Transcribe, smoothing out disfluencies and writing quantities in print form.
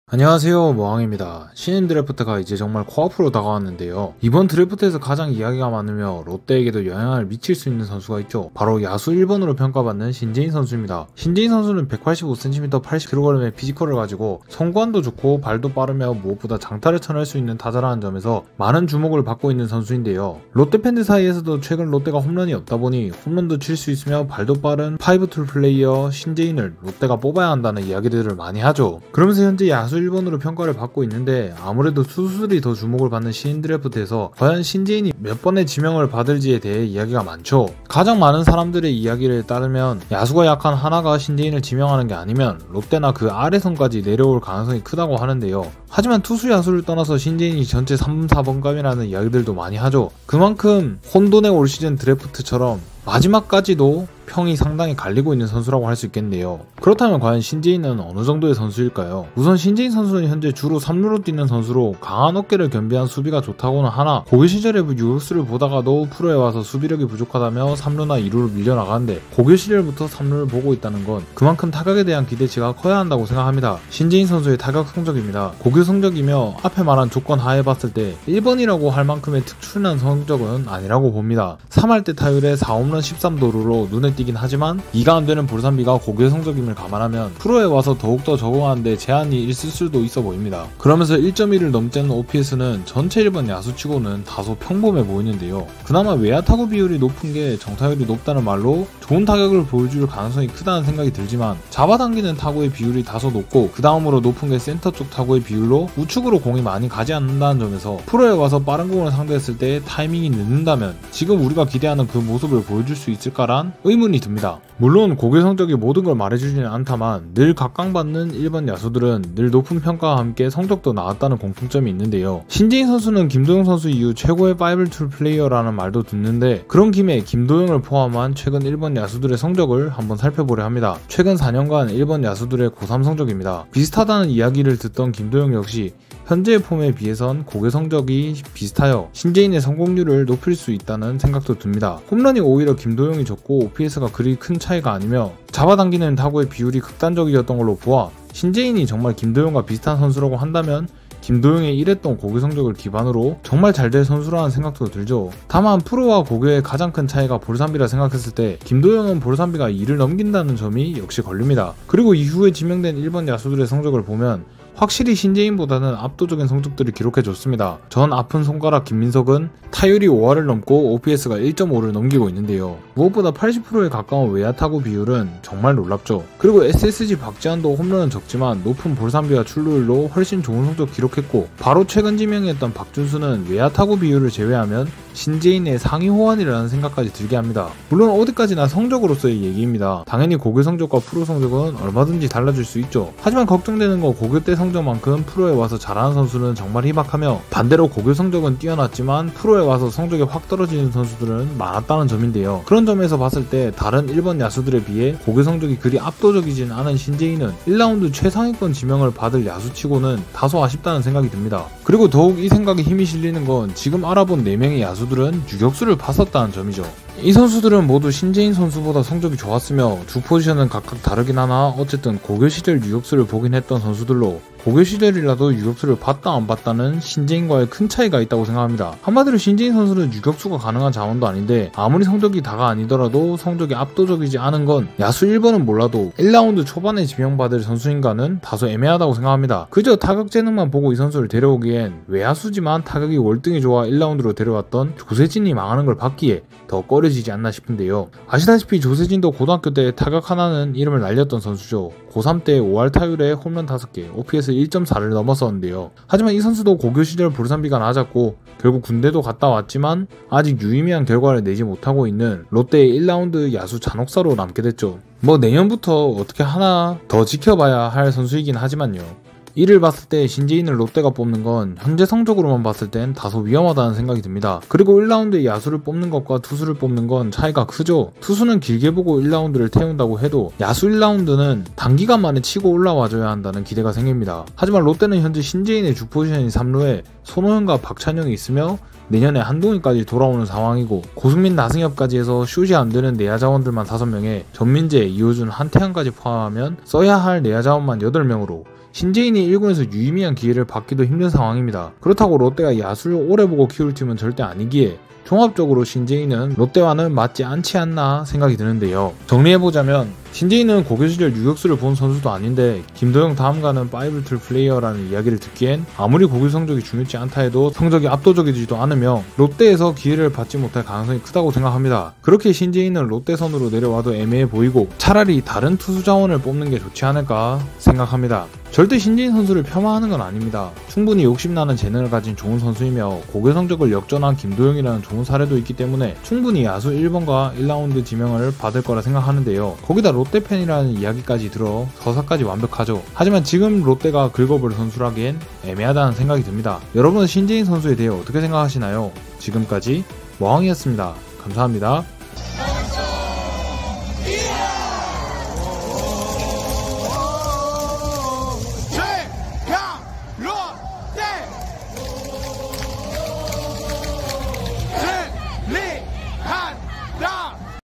안녕하세요, 모항입니다. 신인 드래프트가 이제 정말 코앞으로 다가왔는데요. 이번 드래프트에서 가장 이야기가 많으며 롯데에게도 영향을 미칠 수 있는 선수가 있죠. 바로 야수 1번으로 평가받는 신재인 선수입니다. 신재인 선수는 185cm 80kg의 피지컬을 가지고 송구안도 좋고 발도 빠르며 무엇보다 장타를 쳐낼 수 있는 타자라는 점에서 많은 주목을 받고 있는 선수인데요. 롯데 팬들 사이에서도 최근 롯데가 홈런이 없다 보니 홈런도 칠 수 있으며 발도 빠른 5툴 플레이어 신재인을 롯데가 뽑아야 한다는 이야기들을 많이 하죠. 그러면서 현재 야수 1번으로 평가를 받고 있는데 아무래도 투수들이 더 주목을 받는 신인 드래프트에서 과연 신재인이 몇 번의 지명을 받을지에 대해 이야기가 많죠. 가장 많은 사람들의 이야기를 따르면 야수가 약한 하나가 신재인을 지명하는 게 아니면 롯데나 그 아래선까지 내려올 가능성이 크다고 하는데요. 하지만 투수 야수를 떠나서 신재인이 전체 3번 4번감이라는 이야기들도 많이 하죠. 그만큼 혼돈의 올 시즌 드래프트처럼 마지막까지도 평이 상당히 갈리고 있는 선수라고 할 수 있겠네요. 그렇다면 과연 신재인은 어느 정도의 선수일까요? 우선 신재인 선수는 현재 주로 3루로 뛰는 선수로 강한 어깨를 겸비한 수비가 좋다고는 하나 고교 시절에 유격수를 보다가도 프로에 와서 수비력이 부족하다며 3루나 2루를 밀려나가는데 고교 시절부터 3루를 보고 있다는 건 그만큼 타격에 대한 기대치가 커야 한다고 생각합니다. 신재인 선수의 타격 성적입니다. 고교 성적이며 앞에 말한 조건 하에 봤을 때 1번이라고 할 만큼의 특출난 성적은 아니라고 봅니다. 3할 때 타율에 4홈런 13도루로 눈에 띄긴 하지만 이가 안되는 볼산비가 고교 성적임을 감안하면 프로에 와서 더욱더 적응하는데 제한이 있을 수도 있어 보입니다. 그러면서 1.1을 넘지않는 OPS는 전체 1번 야수치고는 다소 평범해 보이는데요. 그나마 외야 타구 비율이 높은 게 정타율이 높다는 말로 좋은 타격을 보여줄 가능성이 크다는 생각이 들지만 잡아당기는 타구의 비율이 다소 높고 그 다음으로 높은 게 센터 쪽 타구의 비율로 우측으로 공이 많이 가지 않는다는 점에서 프로에 와서 빠른 공을 상대했을 때 타이밍이 늦는다면 지금 우리가 기대하는 그 모습을 보여줄 수 있을까란 의문이 듭니다. 물론 고교 성적이 모든 걸 말해주지는 않다만 늘 각광받는 1번 야수들은 늘 높은 평가와 함께 성적도 나왔다는 공통점이 있는데요. 신재인 선수는 김도영 선수 이후 최고의 5툴 플레이어라는 말도 듣는데 그런 김에 김도영을 포함한 최근 1번 야수들의 성적을 한번 살펴보려 합니다. 최근 4년간 1번 야수들의 고3 성적입니다. 비슷하다는 이야기를 듣던 김도영 역시 현재의 폼에 비해선 고교 성적이 비슷하여 신재인의 성공률을 높일 수 있다는 생각도 듭니다. 홈런이 오히려 김도영이 적고 OPS가 그리 큰 차이가 아니며 잡아당기는 타구의 비율이 극단적이었던 걸로 보아 신재인이 정말 김도영과 비슷한 선수라고 한다면 김도영의 이랬던 고교 성적을 기반으로 정말 잘 될 선수라는 생각도 들죠. 다만 프로와 고교의 가장 큰 차이가 볼산비라 생각했을 때 김도영은 볼산비가 2를 넘긴다는 점이 역시 걸립니다. 그리고 이후에 지명된 1번 야수들의 성적을 보면 확실히 신재인보다는 압도적인 성적들을 기록해줬습니다. 전 아픈 손가락 김민석은 타율이 5할을 넘고 OPS가 1.5를 넘기고 있는데요. 무엇보다 80%에 가까운 외야 타구 비율은 정말 놀랍죠. 그리고 SSG 박지환도 홈런은 적지만 높은 볼산비와 출루율로 훨씬 좋은 성적 기록했고 바로 최근 지명했던 박준수는 외야 타구 비율을 제외하면 신재인의 상위 호환이라는 생각까지 들게 합니다. 물론 어디까지나 성적으로서의 얘기입니다. 당연히 고교 성적과 프로 성적은 얼마든지 달라질 수 있죠. 하지만 걱정되는 건 고교 때 성적만큼 프로에 와서 잘하는 선수는 정말 희박하며 반대로 고교 성적은 뛰어났지만 프로에 와서 성적이 확 떨어지는 선수들은 많았다는 점인데요. 그런 점에서 봤을 때 다른 1번 야수들에 비해 고교 성적이 그리 압도적이진 않은 신재인은 1라운드 최상위권 지명을 받을 야수치고는 다소 아쉽다는 생각이 듭니다. 그리고 더욱 이 생각에 힘이 실리는 건 지금 알아본 4명의 야수들은 유격수를 봤었다는 점이죠. 이 선수들은 모두 신재인 선수보다 성적이 좋았으며 주 포지션은 각각 다르긴 하나 어쨌든 고교 시절 유격수를 보긴 했던 선수들로 고교 시절이라도 유격수를 봤다 안 봤다는 신재인과의 큰 차이가 있다고 생각합니다. 한마디로 신재인 선수는 유격수가 가능한 자원도 아닌데 아무리 성적이 다가 아니더라도 성적이 압도적이지 않은 건 야수 1번은 몰라도 1라운드 초반에 지명받을 선수인가는 다소 애매하다고 생각합니다. 그저 타격 재능만 보고 이 선수를 데려오기엔 외야수지만 타격이 월등히 좋아 1라운드로 데려왔던 조세진이 망하는 걸 봤기에 더 꺼려지지 않나 싶은데요. 아시다시피 조세진도 고등학교 때 타격 하나는 이름을 날렸던 선수죠. 고3 때 5할 타율에 홈런 5개, OPS 1.4를 넘었었는데요. 하지만 이 선수도 고교 시절 볼산비가 낮았고 결국 군대도 갔다 왔지만 아직 유의미한 결과를 내지 못하고 있는 롯데의 1라운드 야수 잔혹사로 남게 됐죠. 뭐 내년부터 어떻게 하나 더 지켜봐야 할 선수이긴 하지만요. 이를 봤을 때 신재인을 롯데가 뽑는 건 현재 성적으로만 봤을 땐 다소 위험하다는 생각이 듭니다. 그리고 1라운드에 야수를 뽑는 것과 투수를 뽑는 건 차이가 크죠. 투수는 길게 보고 1라운드를 태운다고 해도 야수 1라운드는 단기간 만에 치고 올라와줘야 한다는 기대가 생깁니다. 하지만 롯데는 현재 신재인의 주 포지션인 3루에 손호영과 박찬영이 있으며 내년에 한동희까지 돌아오는 상황이고 고승민, 나승엽까지 해서 슛이 안되는 내야 자원들만 5명에 전민재, 이호준, 한태환까지 포함하면 써야 할 내야 자원만 8명으로 신재인이 1군에서 유의미한 기회를 받기도 힘든 상황입니다. 그렇다고 롯데가 야수를 오래 보고 키울 팀은 절대 아니기에 종합적으로 신재인은 롯데와는 맞지 않지 않나 생각이 드는데요. 정리해보자면 신재인은 고교 시절 유격수를 본 선수도 아닌데 김도영 다음가는 5툴 플레이어라는 이야기를 듣기엔 아무리 고교 성적이 중요치 않다 해도 성적이 압도적이지도 않으며 롯데에서 기회를 받지 못할 가능성이 크다고 생각합니다. 그렇게 신재인은 롯데선으로 내려와도 애매해 보이고 차라리 다른 투수 자원을 뽑는 게 좋지 않을까 생각합니다. 절대 신재인 선수를 폄하하는 건 아닙니다. 충분히 욕심나는 재능을 가진 좋은 선수이며 고교 성적을 역전한 김도영이라는 좋은 사례도 있기 때문에 충분히 야수 1번과 1라운드 지명을 받을 거라 생각하는데요. 거기다 롯데 팬이라는 이야기까지 들어 서사까지 완벽하죠. 하지만 지금 롯데가 긁어볼 선수라기엔 애매하다는 생각이 듭니다. 여러분은 신재인 선수에 대해 어떻게 생각하시나요? 지금까지 머왕이었습니다. 감사합니다.